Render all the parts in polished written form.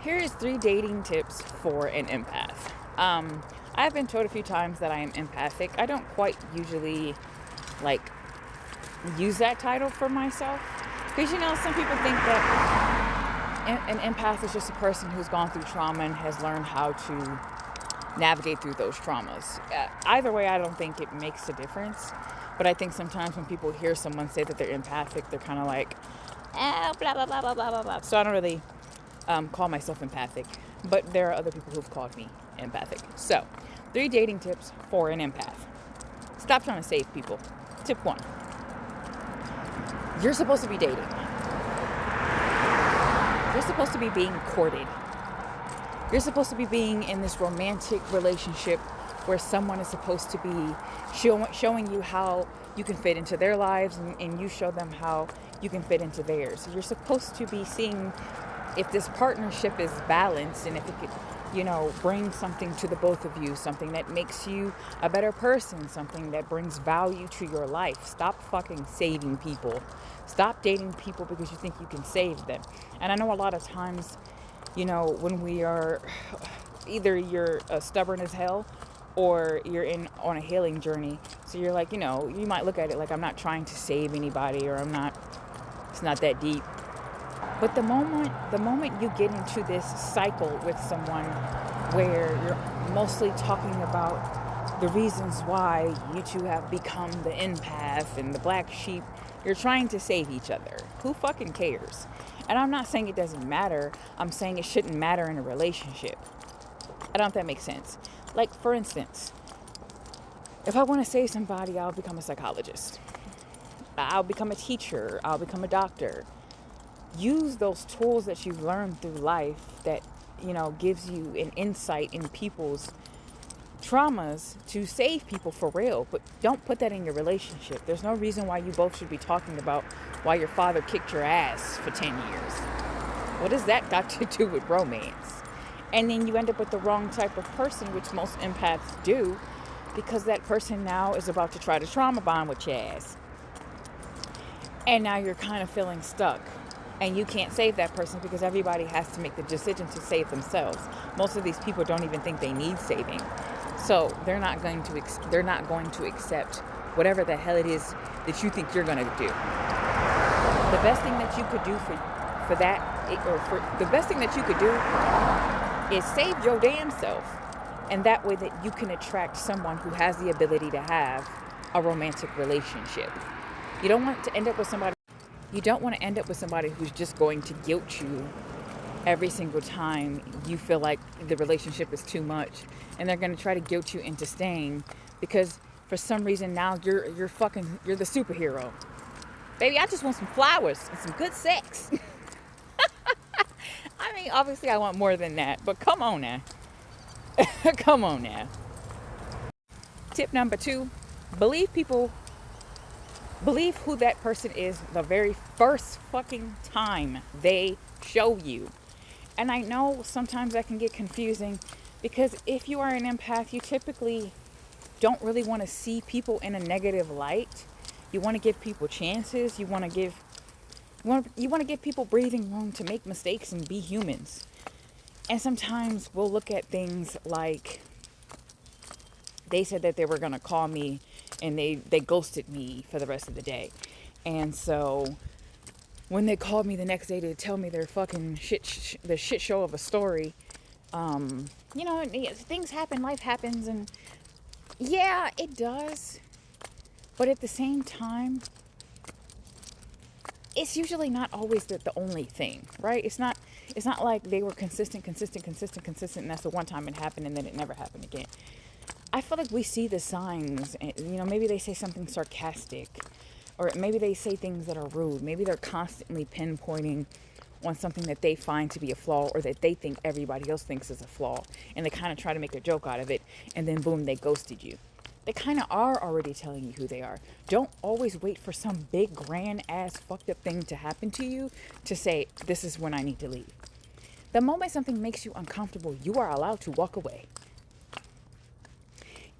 Here's 3 dating tips for an empath. I've been told a few times that I am empathic. I don't quite usually like use that title for myself because some people think that an empath is just a person who's gone through trauma and has learned how to navigate through those traumas. Either way, I don't think it makes a difference. But I think sometimes when people hear someone say that they're empathic, they're kind of like, oh, blah, blah, blah, blah, blah, blah, blah. So I don't really call myself empathic. But there are other people who've called me empathic. So, 3 dating tips for an empath. Stop trying to save people. Tip 1. You're supposed to be dating. You're supposed to be being courted. You're supposed to be being in this romantic relationship where someone is supposed to be showing you how you can fit into their lives and you show them how you can fit into theirs. You're supposed to be seeing if this partnership is balanced and if it could, bring something to the both of you, something that makes you a better person, something that brings value to your life. Stop fucking saving people. Stop dating people because you think you can save them. And I know a lot of times, when we are, either you're stubborn as hell or you're on a healing journey. So you're like, you might look at it like I'm not trying to save anybody or it's not that deep. But the moment you get into this cycle with someone where you're mostly talking about the reasons why you two have become the empath and the black sheep, you're trying to save each other. Who fucking cares? And I'm not saying it doesn't matter. I'm saying it shouldn't matter in a relationship. I don't know if that makes sense. Like, for instance, if I want to save somebody, I'll become a psychologist. I'll become a teacher. I'll become a doctor. Use those tools that you've learned through life that, gives you an insight in people's traumas to save people for real. But don't put that in your relationship. There's no reason why you both should be talking about why your father kicked your ass for 10 years. What does that got to do with romance? And then you end up with the wrong type of person, which most empaths do, because that person now is about to try to trauma bond with your ass. And now you're kind of feeling stuck. And you can't save that person because everybody has to make the decision to save themselves. Most of these people don't even think they need saving. So they're not going to accept whatever the hell it is that you think you're going to do. The best thing that you could do the best thing that you could do is save your damn self. And that way that you can attract someone who has the ability to have a romantic relationship. You don't want to end up with somebody who's just going to guilt you every single time you feel like the relationship is too much. And they're going to try to guilt you into staying because for some reason now you're the superhero. Baby, I just want some flowers and some good sex. I mean, obviously I want more than that, but come on now. Come on now. Tip number 2, believe who that person is the very first fucking time they show you. And I know sometimes that can get confusing because if you are an empath, you typically don't really want to see people in a negative light. You want to give people chances. You want to give people breathing room to make mistakes and be humans. And sometimes we'll look at things like they said that they were going to call me and they ghosted me for the rest of the day. And so when they called me the next day to tell me their fucking the shit show of a story, things happen, life happens, and yeah, it does. But at the same time, it's usually not always the only thing, right? It's not like they were consistent, and that's the one time it happened and then it never happened again. I feel like we see the signs, maybe they say something sarcastic, or maybe they say things that are rude. Maybe they're constantly pinpointing on something that they find to be a flaw or that they think everybody else thinks is a flaw. And they kind of try to make a joke out of it. And then boom, they ghosted you. They kind of are already telling you who they are. Don't always wait for some big, grand ass fucked up thing to happen to you to say, this is when I need to leave. The moment something makes you uncomfortable, you are allowed to walk away.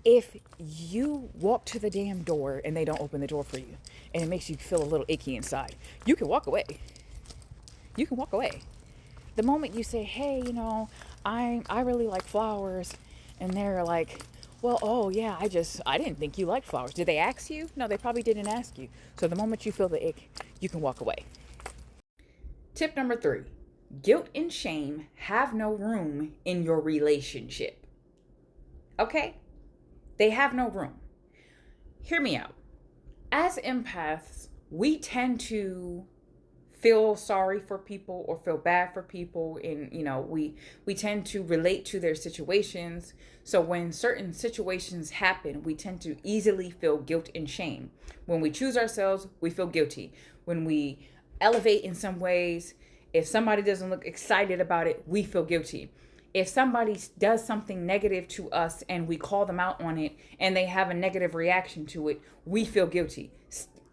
If you walk to the damn door and they don't open the door for you and it makes you feel a little icky inside, you can walk away. The moment you say, hey, I really like flowers, and they're like, well, oh yeah, I didn't think you liked flowers. Did they ask you? No, they probably didn't ask you. So the moment you feel the ick, you can walk away. Tip number 3, guilt and shame have no room in your relationship. Okay? They have no room. Hear me out. As empaths, we tend to feel sorry for people or feel bad for people, and we tend to relate to their situations. So when certain situations happen, we tend to easily feel guilt and shame. When we choose ourselves, we feel guilty. When we elevate in some ways, if somebody doesn't look excited about it, we feel guilty. If somebody does something negative to us and we call them out on it and they have a negative reaction to it, we feel guilty.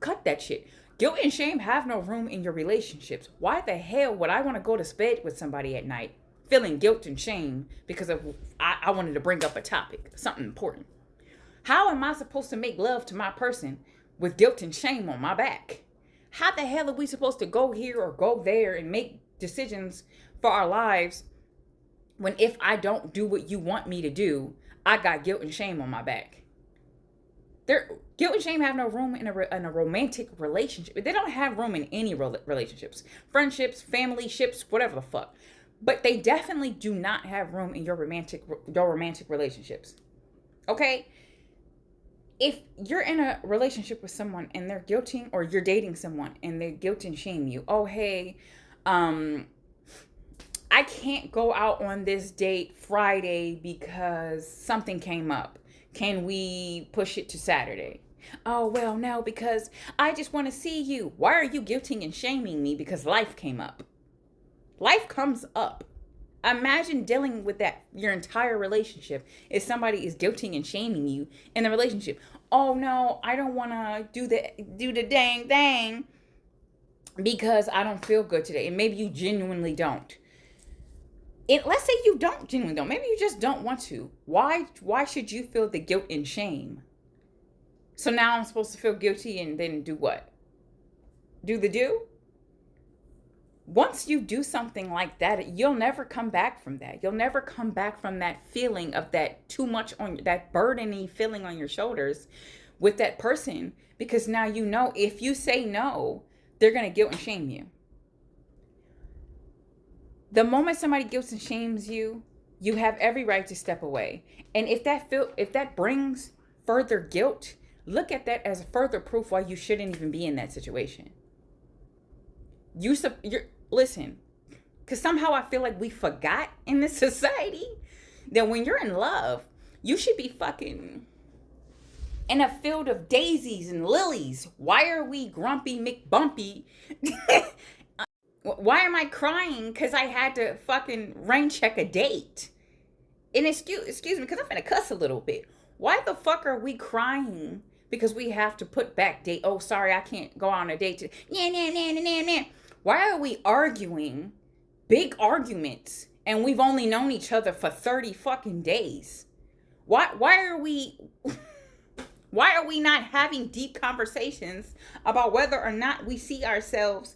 Cut that shit. Guilt and shame have no room in your relationships. Why the hell would I want to go to bed with somebody at night feeling guilt and shame because I wanted to bring up a topic, something important? How am I supposed to make love to my person with guilt and shame on my back? How the hell are we supposed to go here or go there and make decisions for our lives when if I don't do what you want me to do, I got guilt and shame on my back? Guilt and shame have no room in a romantic relationship. They don't have room in any relationships, friendships, family ships, whatever the fuck. But they definitely do not have room in your romantic relationships. Okay? If you're in a relationship with someone and they're guilting, or you're dating someone and they guilt and shame you, oh hey, I can't go out on this date Friday because something came up. Can we push it to Saturday? Oh, well, no, because I just want to see you. Why are you guilting and shaming me because life came up? Life comes up. Imagine dealing with that your entire relationship if somebody is guilting and shaming you in the relationship. Oh, no, I don't want to do the dang thing because I don't feel good today. And maybe you genuinely don't. Let's say you genuinely don't. Maybe you just don't want to. Why should you feel the guilt and shame? So now I'm supposed to feel guilty and then do what? Do the do? Once you do something like that, you'll never come back from that. You'll never come back from that feeling of that too much on that burdeny feeling on your shoulders with that person, because now you know if you say no, they're going to guilt and shame you. The moment somebody guilt and shames you, you have every right to step away. And if that brings further guilt, look at that as further proof why you shouldn't even be in that situation. Listen, because somehow I feel like we forgot in this society that when you're in love, you should be fucking in a field of daisies and lilies. Why are we grumpy McBumpy? Why am I crying because I had to fucking rain check a date? And excuse me, because I'm finna cuss a little bit. Why the fuck are we crying because we have to put back date? Oh, sorry, I can't go on a date today. Nah. Why are we arguing big arguments and we've only known each other for 30 fucking days? Why are we not having deep conversations about whether or not we see ourselves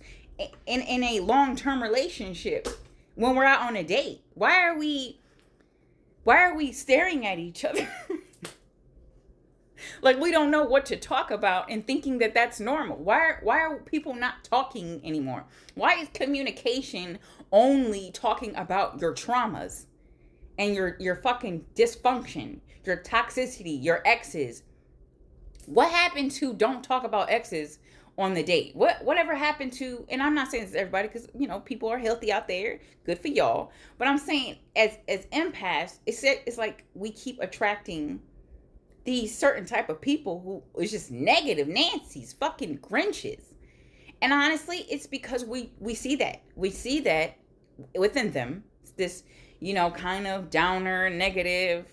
in a long-term relationship when we're out on a date? Why are we staring at each other like we don't know what to talk about and thinking that that's normal? Why are people not talking anymore? Why is communication only talking about your traumas and your fucking dysfunction, your toxicity, your exes? What happened to don't talk about exes on the date? Whatever happened to, and I'm not saying this to everybody because people are healthy out there, good for y'all, but I'm saying as empaths, it's like we keep attracting these certain type of people who is just negative Nancy's, fucking Grinches. And honestly, it's because we see that within them, this kind of downer, negative,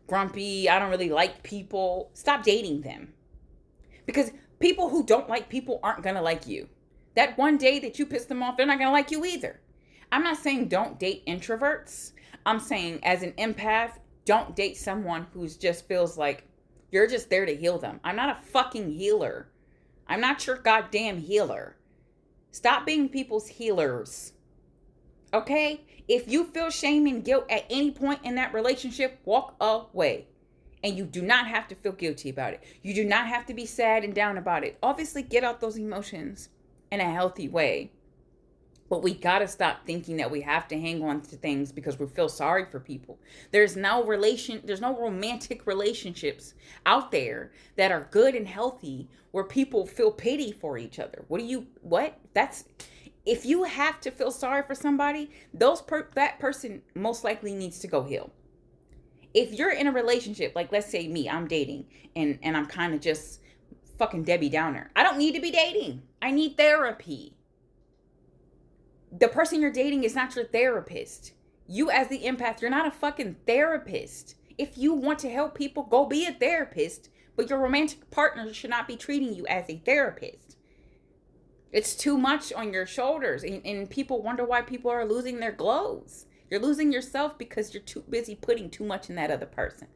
grumpy, I don't really like people. Stop dating them, because people who don't like people aren't gonna like you. That one day that you piss them off, they're not gonna like you either. I'm not saying don't date introverts. I'm saying as an empath, don't date someone who's just feels like you're just there to heal them. I'm not a fucking healer. I'm not your goddamn healer. Stop being people's healers. Okay? If you feel shame and guilt at any point in that relationship, walk away. And you do not have to feel guilty about it. You do not have to be sad and down about it. Obviously, get out those emotions in a healthy way. But we got to stop thinking that we have to hang on to things because we feel sorry for people. There's no romantic relationships out there that are good and healthy where people feel pity for each other. If you have to feel sorry for somebody, that person most likely needs to go heal. If you're in a relationship, like let's say me, I'm dating and I'm kind of just fucking Debbie Downer. I don't need to be dating. I need therapy. The person you're dating is not your therapist. You as the empath, you're not a fucking therapist. If you want to help people, go be a therapist, but your romantic partner should not be treating you as a therapist. It's too much on your shoulders, and people wonder why people are losing their glows. You're losing yourself because you're too busy putting too much in that other person.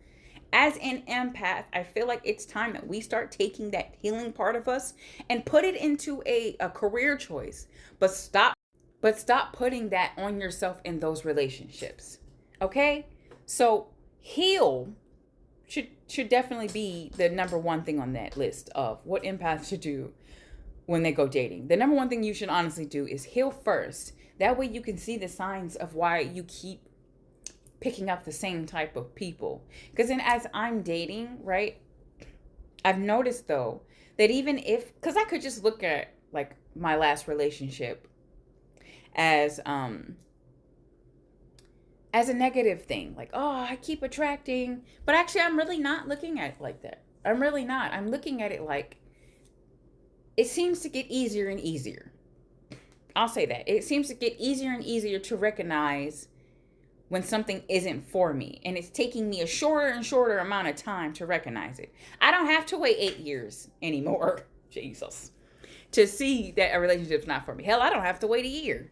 As an empath, I feel like it's time that we start taking that healing part of us and put it into a career choice. But stop putting that on yourself in those relationships. Okay? So heal should definitely be the number one thing on that list of what empaths should do when they go dating. The number one thing you should honestly do is heal first. That way you can see the signs of why you keep picking up the same type of people. Because then as I'm dating, right, I've noticed though that because I could just look at like my last relationship as a negative thing. Like, oh, I keep attracting. But actually I'm really not looking at it like that. I'm really not. I'm looking at it like it seems to get easier and easier. I'll say that. It seems to get easier and easier to recognize when something isn't for me. And it's taking me a shorter and shorter amount of time to recognize it. I don't have to wait 8 years anymore, Jesus, to see that a relationship's not for me. Hell, I don't have to wait a year.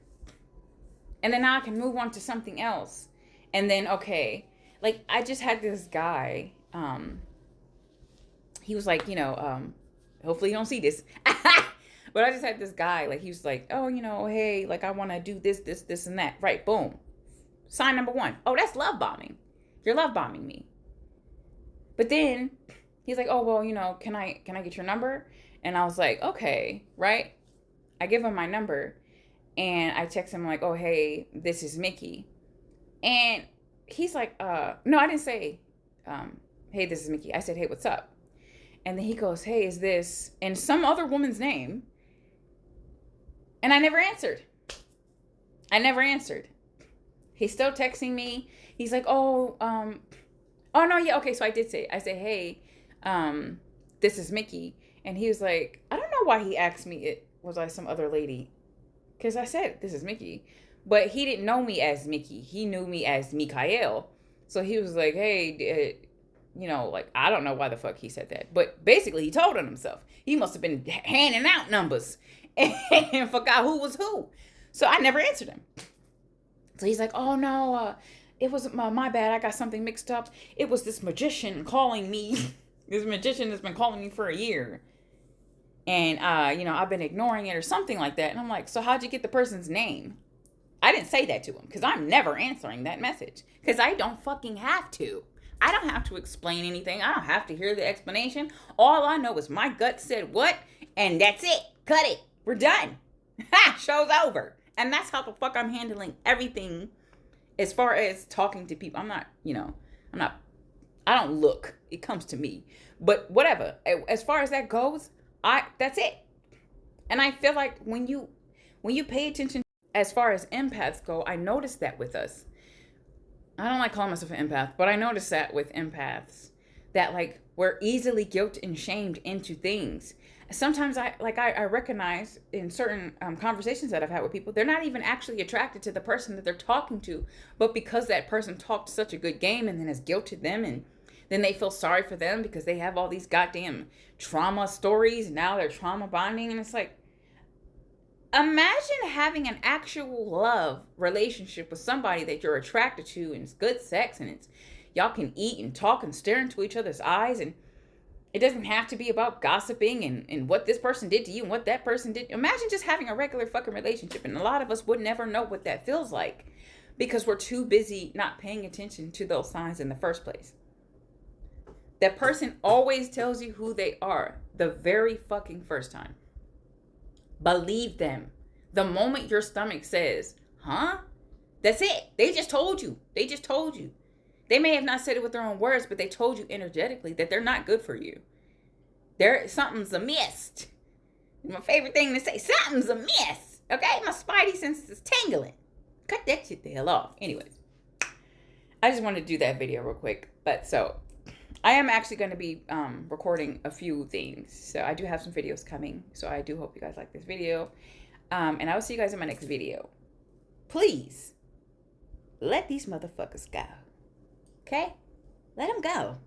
And then now I can move on to something else. And then, okay, like I just had this guy, he was like, hopefully you don't see this. But I just had this guy, like, he was like, oh, hey, like, I want to do this, and that. Right, boom. Sign number one. Oh, that's love bombing. You're love bombing me. But then he's like, oh, well, can I get your number? And I was like, okay, right? I give him my number, and I text him like, oh, hey, this is Mickey. And he's like, no, I didn't say, hey, this is Mickey. I said, hey, what's up? And then he goes, hey, is this in some other woman's name? And I never answered. He's still texting me. He's like, oh no, yeah, okay. So I say, hey, this is Mickey. And he was like, I don't know why he asked me was I some other lady. Because I said, this is Mickey. But he didn't know me as Mickey. He knew me as Mikael. So he was like, hey, like, I don't know why the fuck he said that. But basically, he told on himself. He must have been handing out numbers and forgot who was who. So I never answered him. So he's like, oh, no, it was my bad. I got something mixed up. It was this magician calling me. This magician has been calling me for a year. And, I've been ignoring it or something like that. And I'm like, so how'd you get the person's name? I didn't say that to him because I'm never answering that message because I don't fucking have to. I don't have to explain anything. I don't have to hear the explanation. All I know is my gut said what, and that's it. Cut it. We're done. Ha! Show's over. And that's how the fuck I'm handling everything as far as talking to people. I don't look. It comes to me. But whatever. As far as that goes, that's it. And I feel like when you pay attention, as far as empaths go, I noticed that with us. I don't like calling myself an empath, but I noticed that with empaths that like we're easily guilt and shamed into things. Sometimes I recognize in certain conversations that I've had with people, they're not even actually attracted to the person that they're talking to, but because that person talked such a good game and then has guilted them, and then they feel sorry for them because they have all these goddamn trauma stories. And now they're trauma bonding, and it's like, imagine having an actual love relationship with somebody that you're attracted to, and it's good sex, and it's y'all can eat and talk and stare into each other's eyes, and it doesn't have to be about gossiping and what this person did to you and what that person did. Imagine just having a regular fucking relationship, and a lot of us would never know what that feels like because we're too busy not paying attention to those signs in the first place. That person always tells you who they are the very fucking first time. Believe them. The moment your stomach says, huh? That's it. They just told you. They just told you. They may have not said it with their own words, but they told you energetically that they're not good for you. Something's amiss. My favorite thing to say, something's amiss. Okay? My spidey senses is tingling. Cut that shit the hell off. Anyways, I just wanted to do that video real quick. But so, I am actually going to be recording a few things. So I do have some videos coming. So I do hope you guys like this video. And I will see you guys in my next video. Please, let these motherfuckers go. Okay? Let them go.